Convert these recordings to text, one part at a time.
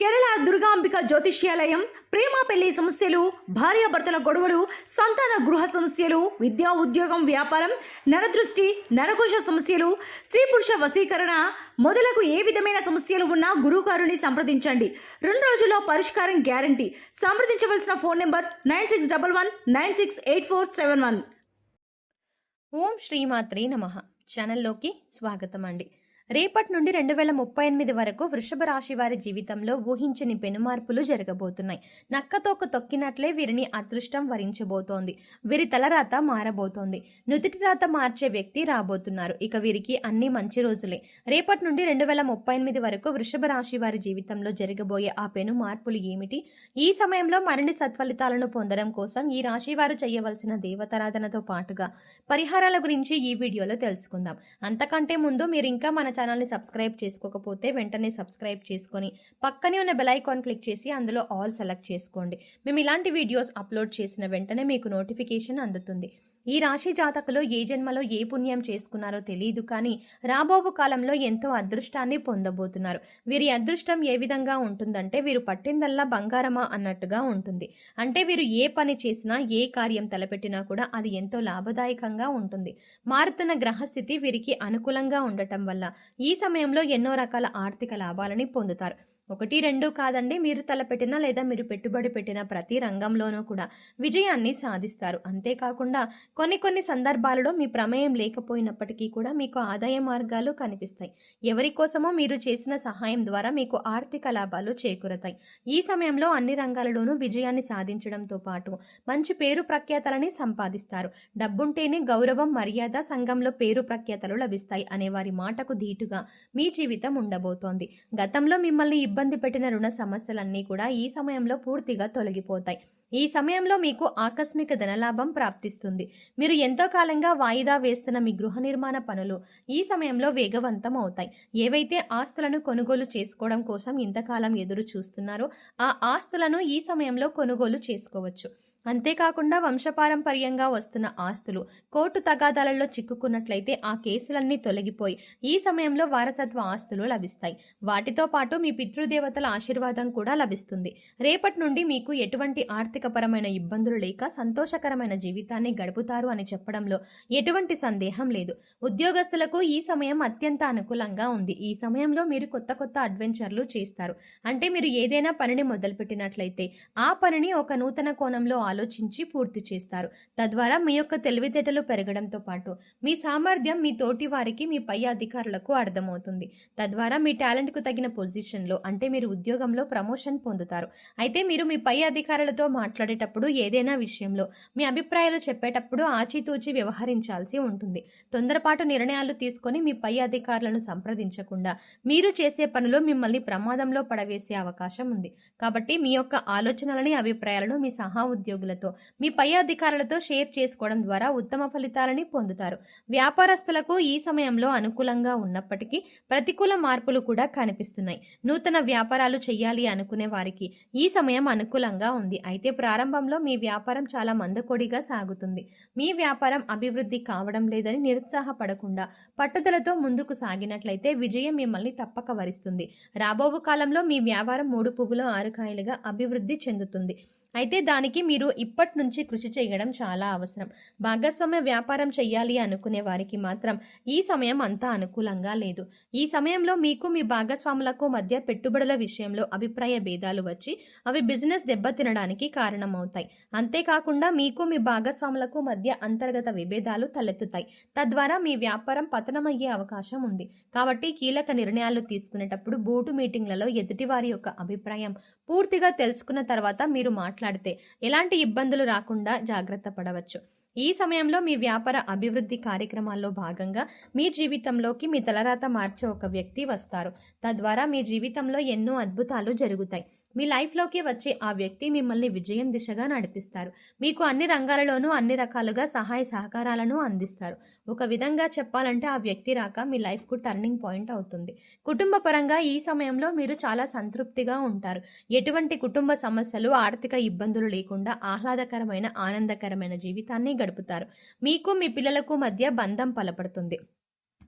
కేరళ దుర్గాంబిక జ్యోతిష్యాలయం ప్రేమ పెళ్లి సమస్యలు, భార్యాభర్తల గొడవలు, సంతాన గృహ సమస్యలు, విద్యా ఉద్యోగం వ్యాపారం, నరదృష్టి, నరకోశ సమస్యలు, స్త్రీ పురుష వశీకరణ మొదలగు ఏ విధమైన సమస్యలు ఉన్నా గురువుగారిని సంప్రదించండి. 2 రోజుల్లో పరిష్కారం గ్యారంటీ. సంప్రదించవలసిన ఫోన్ నెంబర్ 9611968471. ఓం శ్రీమాత్రే నమః. ఛానల్లోకి స్వాగతం అండి. రేపటి నుండి 2038 వరకు వృషభ రాశి వారి జీవితంలో ఊహించని పెనుమార్పులు జరగబోతున్నాయి. నక్కతోక తొక్కినట్లే వీరిని అదృష్టం వరించబోతోంది. వీరి తలరాత మారబోతోంది. నుదిటి రాత మార్చే వ్యక్తి రాబోతున్నారు. ఇక వీరికి అన్ని మంచి రోజులే. రేపటి నుండి 2038 వరకు వృషభ రాశి వారి జీవితంలో జరగబోయే ఆ పెను మార్పులు ఏమిటి? ఈ సమయంలో మరిన్ని సత్ఫలితాలను పొందడం కోసం ఈ రాశి వారు చేయవలసిన దేవతారాధనతో పాటుగా పరిహారాల గురించి ఈ వీడియోలో తెలుసుకుందాం. అంతకంటే ముందు మీరు ఇంకా మన ఛానల్ని సబ్స్క్రైబ్ చేసుకోకపోతే వెంటనే సబ్స్క్రైబ్ చేసుకొని పక్కనే ఉన్న బెల్ ఐకాన్ క్లిక్ చేసి అందులో ఆల్ సెలెక్ట్ చేసుకోండి. మేము ఇలాంటి వీడియోస్ అప్లోడ్ చేసిన వెంటనే మీకు నోటిఫికేషన్ అందుతుంది. ఈ రాశి జాతకులు ఏ జన్మలో ఏ పుణ్యం చేసుకున్నారో తెలియదు, కానీ రాబోవు కాలంలో ఎంతో అదృష్టాన్ని పొందబోతున్నారు. వీరి అదృష్టం ఏ విధంగా ఉంటుందంటే వీరు పట్టిందల్లా బంగారమా అన్నట్టుగా ఉంటుంది. అంటే వీరు ఏ పని చేసినా, ఏ కార్యం తలపెట్టినా కూడా అది ఎంతో లాభదాయకంగా ఉంటుంది. మారుతున్న గ్రహస్థితి వీరికి అనుకూలంగా ఉండటం వల్ల ఈ సమయంలో ఎన్నో రకాల ఆర్థిక లాభాలని పొందుతారు. 1, 2 కాదండి, మీరు తలపెట్టిన లేదా మీరు పెట్టుబడి పెట్టిన ప్రతి రంగంలోనూ కూడా విజయాన్ని సాధిస్తారు. అంతేకాకుండా కొన్ని సందర్భాలలో మీ ప్రమేయం లేకపోయినప్పటికీ కూడా మీకు ఆదాయ మార్గాలు కనిపిస్తాయి. ఎవరి కోసమో మీరు చేసిన సహాయం ద్వారా మీకు ఆర్థిక లాభాలు చేకూరతాయి. ఈ సమయంలో అన్ని రంగాలలోనూ విజయాన్ని సాధించడంతో పాటు మంచి పేరు ప్రఖ్యాతలని సంపాదిస్తారు. డబ్బుంటేనే గౌరవం, మర్యాద, సంఘంలో పేరు ప్రఖ్యాతలు లభిస్తాయి అనే వారి మాటకు ధీటుగా మీ జీవితం ఉండబోతోంది. గతంలో మిమ్మల్ని ఇబ్బంది పెట్టిన రుణ సమస్యలన్నీ కూడా ఈ సమయంలో పూర్తిగా తొలగిపోతాయి. ఈ సమయంలో మీకు ఆకస్మిక ధనలాభం ప్రాప్తిస్తుంది. మీరు ఎంతో కాలంగా వాయిదా వేస్తున్న మీ గృహ నిర్మాణ పనులు ఈ సమయంలో వేగవంతం అవుతాయి. ఏవైతే ఆస్తులను కొనుగోలు చేసుకోవడం కోసం ఇంతకాలం ఎదురు చూస్తున్నారో ఆ ఆస్తులను ఈ సమయంలో కొనుగోలు చేసుకోవచ్చు. అంతేకాకుండా వంశపారంపర్యంగా వస్తున్న ఆస్తులు కోర్టు తగాదాలలో చిక్కుకున్నట్లయితే ఆ కేసులన్నీ తొలగిపోయి ఈ సమయంలో వారసత్వ ఆస్తులు లభిస్తాయి. వాటితో పాటు మీ పితృదేవతల ఆశీర్వాదం కూడా లభిస్తుంది. రేపటి నుండి మీకు ఎటువంటి ఆర్థికపరమైన ఇబ్బందులు లేక సంతోషకరమైన జీవితాన్ని గడుపుతారు అని చెప్పడంలో ఎటువంటి సందేహం లేదు. ఉద్యోగస్తులకు ఈ సమయం అత్యంత అనుకూలంగా ఉంది. ఈ సమయంలో మీరు కొత్త అడ్వెంచర్లు చేస్తారు. అంటే మీరు ఏదైనా పనిని మొదలుపెట్టినట్లయితే ఆ పనిని ఒక నూతన కోణంలో ఆలోచించి పూర్తి చేస్తారు. తద్వారా మీ యొక్క తెలివితేటలు పెరగడంతో పాటు మీ సామర్థ్యం మీ తోటి వారికి, మీ పై అధికారులకు అర్థమవుతుంది. తద్వారా మీ టాలెంట్ కు తగిన పొజిషన్లో, అంటే మీరు ఉద్యోగంలో ప్రమోషన్ పొందుతారు. అయితే మీరు మీ పై అధికారులతో మాట్లాడేటప్పుడు ఏదైనా విషయంలో మీ అభిప్రాయాలు చెప్పేటప్పుడు ఆచితూచి వ్యవహరించాల్సి ఉంటుంది. తొందరపాటు నిర్ణయాలు తీసుకొని మీ పై అధికారులను సంప్రదించకుండా మీరు చేసే పనులు మిమ్మల్ని ప్రమాదంలో పడవేసే అవకాశం ఉంది. కాబట్టి మీ యొక్క ఆలోచనలని, అభిప్రాయాలను మీ సహా ఉద్యోగులతో, మీ పై అధికారులతో షేర్ చేసుకోవడం ద్వారా ఉత్తమ ఫలితాలని పొందుతారు. వ్యాపారస్తులకు ఈ సమయంలో అనుకూలంగా ఉన్నప్పటికీ ప్రతికూల మార్పులు కూడా కనిపిస్తున్నాయి. నూతన వ్యాపారాలు చేయాలి అనుకునే వారికి ఈ సమయం అనుకూలంగా ఉంది. అయితే ప్రారంభంలో మీ వ్యాపారం చాలా మందకొడిగా సాగుతుంది. మీ వ్యాపారం అభివృద్ధి కావడం లేదని నిరుత్సాహపడకుండా పట్టుదలతో ముందుకు సాగినట్లయితే విజయం మిమ్మల్ని తప్పక వరిస్తుంది. రాబోవు కాలంలో మీ వ్యాపారం 3 పువ్వులు 6 కాయలుగా అభివృద్ధి చెందుతుంది. అయితే దానికి మీరు ఇప్పటి నుంచి కృషి చేయడం చాలా అవసరం. భాగస్వామ్య వ్యాపారం చేయాలి అనుకునే వారికి మాత్రం ఈ సమయం అంతా అనుకూలంగా లేదు. ఈ సమయంలో మీకు మీ భాగస్వాములకు మధ్య పెట్టుబడుల విషయంలో అభిప్రాయ భేదాలు వచ్చి అవి బిజినెస్ దెబ్బతినడానికి కారణమవుతాయి. అంతేకాకుండా మీకు మీ భాగస్వాములకు మధ్య అంతర్గత విభేదాలు తలెత్తుతాయి. తద్వారా మీ వ్యాపారం పతనమయ్యే అవకాశం ఉంది. కాబట్టి కీలక నిర్ణయాలు తీసుకునేటప్పుడు బోర్డు మీటింగ్లలో ఎదుటివారి యొక్క అభిప్రాయం పూర్తిగా తెలుసుకున్న తర్వాత మీరు మాట్లాడితే ఎలాంటి ఇబ్బందులు రాకుండా జాగ్రత్త పడవచ్చు. ఈ సమయంలో మీ వ్యాపార అభివృద్ధి కార్యక్రమాల్లో భాగంగా మీ జీవితంలోకి మీ తలరాత మార్చే ఒక వ్యక్తి వస్తారు. తద్వారా మీ జీవితంలో ఎన్నో అద్భుతాలు జరుగుతాయి. మీ లైఫ్లోకి వచ్చే ఆ వ్యక్తి మిమ్మల్ని విజయం దిశగా నడిపిస్తారు. మీకు అన్ని రంగాలలోనూ అన్ని రకాలుగా సహాయ సహకారాలను అందిస్తారు. ఒక విధంగా చెప్పాలంటే ఆ వ్యక్తి రాక మీ లైఫ్కు టర్నింగ్ పాయింట్ అవుతుంది. కుటుంబ పరంగా ఈ సమయంలో మీరు చాలా సంతృప్తిగా ఉంటారు. ఎటువంటి కుటుంబ సమస్యలు, ఆర్థిక ఇబ్బందులు లేకుండా ఆహ్లాదకరమైన, ఆనందకరమైన జీవితాన్ని గడుపుతారు. మీకు మీ పిల్లలకు మధ్య బంధం బలపడుతుంది.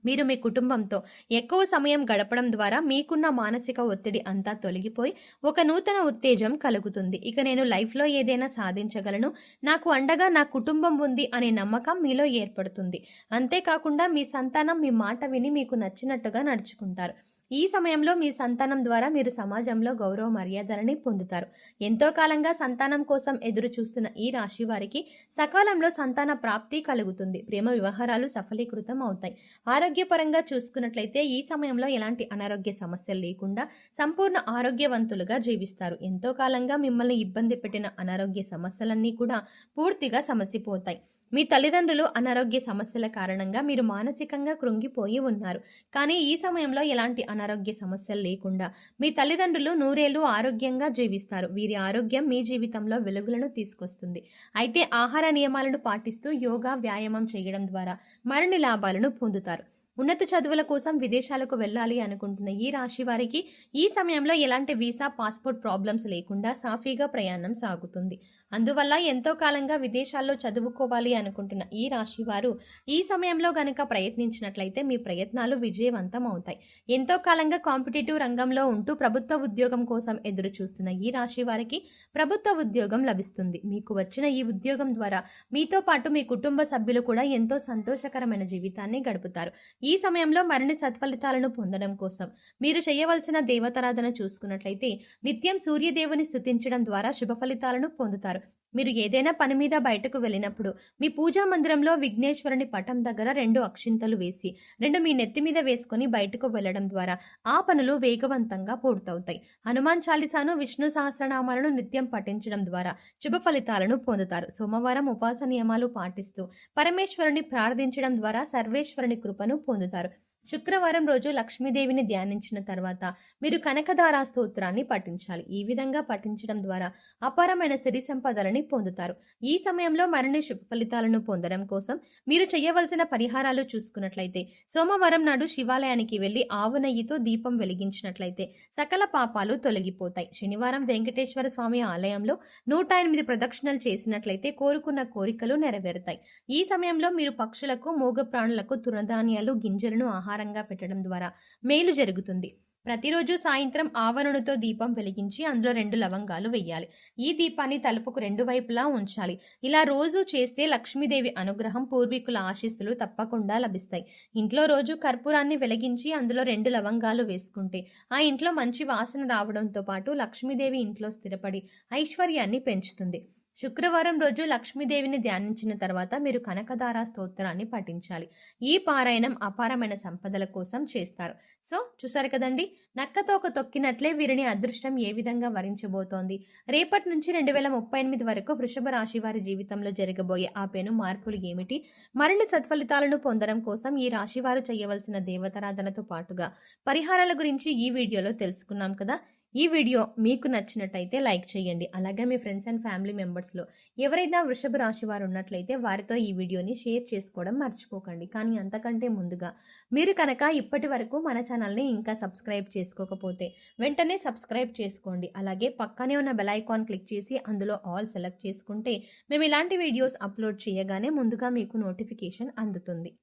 మీరు మీ కుటుంబంతో ఎక్కువ సమయం గడపడం ద్వారా మీకున్న మానసిక ఒత్తిడి అంతా తొలగిపోయి ఒక నూతన ఉత్తేజం కలుగుతుంది. ఇక నేను లైఫ్లో ఏదైనా సాధించగలను, నాకు అండగా నా కుటుంబం ఉంది అనే నమ్మకం మీలో ఏర్పడుతుంది. అంతేకాకుండా మీ సంతానం మీ మాట విని మీకు నచ్చినట్టుగా నడుచుకుంటారు. ఈ సమయంలో మీ సంతానం ద్వారా మీరు సమాజంలో గౌరవ మర్యాదలని పొందుతారు. ఎంతో కాలంగా సంతానం కోసం ఎదురు చూస్తున్న ఈ రాశి వారికి సకాలంలో సంతాన ప్రాప్తి కలుగుతుంది. ప్రేమ వ్యవహారాలు సఫలీకృతం అవుతాయి. ఆరోగ్యపరంగా చూసుకున్నట్లయితే ఈ సమయంలో ఎలాంటి అనారోగ్య సమస్యలు లేకుండా సంపూర్ణ ఆరోగ్యవంతులుగా జీవిస్తారు. ఎంతో కాలంగా మిమ్మల్ని ఇబ్బంది పెట్టిన అనారోగ్య సమస్యలన్నీ కూడా పూర్తిగా సమసిపోతాయి. మీ తల్లిదండ్రులు అనారోగ్య సమస్యల కారణంగా మీరు మానసికంగా కృంగిపోయి ఉన్నారు. కానీ ఈ సమయంలో ఎలాంటి అనారోగ్య సమస్యలు లేకుండా మీ తల్లిదండ్రులు నూరేళ్లు ఆరోగ్యంగా జీవిస్తారు. వీరి ఆరోగ్యం మీ జీవితంలో వెలుగులను తీసుకొస్తుంది. అయితే ఆహార నియమాలను పాటిస్తూ యోగా, వ్యాయామం చేయడం ద్వారా మరిన్ని లాభాలను పొందుతారు. ఉన్నత చదువుల కోసం విదేశాలకు వెళ్ళాలి అనుకుంటున్న ఈ రాశి వారికి ఈ సమయంలో ఎలాంటి వీసా, పాస్పోర్ట్ ప్రాబ్లమ్స్ లేకుండా సాఫీగా ప్రయాణం సాగుతుంది. అందువల్ల ఎంతో కాలంగా విదేశాల్లో చదువుకోవాలి అనుకుంటున్న ఈ రాశి వారు ఈ సమయంలో గనక ప్రయత్నించినట్లయితే మీ ప్రయత్నాలు విజయవంతం అవుతాయి. ఎంతో కాలంగా కాంపిటేటివ్ రంగంలో ఉంటూ ప్రభుత్వ ఉద్యోగం కోసం ఎదురు చూస్తున్న ఈ రాశి వారికి ప్రభుత్వ ఉద్యోగం లభిస్తుంది. మీకు వచ్చిన ఈ ఉద్యోగం ద్వారా మీతో పాటు మీ కుటుంబ సభ్యులు కూడా ఎంతో సంతోషకరమైన జీవితాన్ని గడుపుతారు. ఈ సమయంలో మరిన్ని సత్ఫలితాలను పొందడం కోసం మీరు చేయవలసిన దేవతారాధన చూసుకున్నట్లయితే నిత్యం సూర్యదేవుని స్తుతించడం ద్వారా శుభ ఫలితాలను పొందుతారు. మీరు ఏదైనా పని మీద బయటకు వెళ్ళినప్పుడు మీ పూజా మందిరంలో విఘ్నేశ్వరుని పటం దగ్గర 2 అక్షింతలు వేసి 2 మీ నెత్తి మీద వేసుకొని బయటకు వెళ్లడం ద్వారా ఆ పనులు వేగవంతంగా పూర్తవుతాయి. హనుమాన్ చాలీసాను, విష్ణు సహస్రనామాలను నిత్యం పఠించడం ద్వారా శుభ ఫలితాలను పొందుతారు. సోమవారం ఉపవాస నియమాలు పాటిస్తూ పరమేశ్వరుని ప్రార్థించడం ద్వారా సర్వేశ్వరుని కృపను పొందుతారు. శుక్రవారం రోజు లక్ష్మీదేవిని ధ్యానించిన తర్వాత మీరు కనకధారా స్తోత్రాన్ని పఠించాలి. ఈ విధంగా పఠించడం ద్వారా అపారమైన సిరి సంపదలని పొందుతారు. ఈ సమయంలో మరిన్ని శుభ ఫలితాలను పొందడం కోసం మీరు చేయవలసిన పరిహారాలు చూసుకున్నట్లయితే సోమవారం నాడు శివాలయానికి వెళ్లి ఆవు నెయ్యితో దీపం వెలిగించినట్లయితే సకల పాపాలు తొలగిపోతాయి. శనివారం వెంకటేశ్వర స్వామి ఆలయంలో 108 ప్రదక్షిణలు చేసినట్లయితే కోరుకున్న కోరికలు నెరవేరుతాయి. ఈ సమయంలో మీరు పక్షులకు, మూగ ప్రాణులకు తృణధాన్యాలు, గింజలను ఆహారంగా పెట్టడం ద్వారా మేలు జరుగుతుంది. ప్రతిరోజు సాయంత్రం ఆవరణతో దీపం వెలిగించి అందులో 2 లవంగాలు వేయాలి. ఈ దీపాన్ని తలుపుకు 2 వైపులా ఉంచాలి. ఇలా రోజు చేస్తే లక్ష్మీదేవి అనుగ్రహం, పూర్వీకుల ఆశీస్సులు తప్పకుండా లభిస్తాయి. ఇంట్లో రోజు కర్పూరాన్ని వెలిగించి అందులో 2 లవంగాలు వేసుకుంటే ఆ ఇంట్లో మంచి వాసన రావడంతో పాటు లక్ష్మీదేవి ఇంట్లో స్థిరపడి ఐశ్వర్యాన్ని పెంచుతుంది. శుక్రవారం రోజు లక్ష్మీదేవిని ధ్యానించిన తర్వాత మీరు కనకధారా స్తోత్రాన్ని పఠించాలి. ఈ పారాయణం అపారమైన సంపదల కోసం చేస్తారు. సో చూసారు కదండి, నక్కతోక తొక్కినట్లే వీరిని అదృష్టం ఏ విధంగా వరించబోతోంది. రేపటి నుంచి 2038 వరకు వృషభ రాశి వారి జీవితంలో జరగబోయే ఆ పెను మార్పులు ఏమిటి, మరిన్ని సత్ఫలితాలను పొందడం కోసం ఈ రాశి వారు చేయవలసిన దేవతారాధనతో పాటుగా పరిహారాల గురించి ఈ వీడియోలో తెలుసుకున్నాం కదా. ఈ వీడియో మీకు నచ్చినట్టయితే లైక్ చేయండి. అలాగే మీ ఫ్రెండ్స్ అండ్ ఫ్యామిలీ మెంబర్స్లో ఎవరైనా వృషభ రాశి వారు ఉన్నట్లయితే వారితో ఈ వీడియోని షేర్ చేసుకోవడం మర్చిపోకండి. కానీ అంతకంటే ముందుగా మీరు కనుక ఇప్పటి వరకు మన ఛానల్ని ఇంకా సబ్స్క్రైబ్ చేసుకోకపోతే వెంటనే సబ్స్క్రైబ్ చేసుకోండి. అలాగే పక్కనే ఉన్న బెల్ ఐకాన్ క్లిక్ చేసి అందులో ఆల్ సెలెక్ట్ చేసుకుంటే మేము ఇలాంటి వీడియోస్ అప్లోడ్ చేయగానే ముందుగా మీకు నోటిఫికేషన్ అందుతుంది.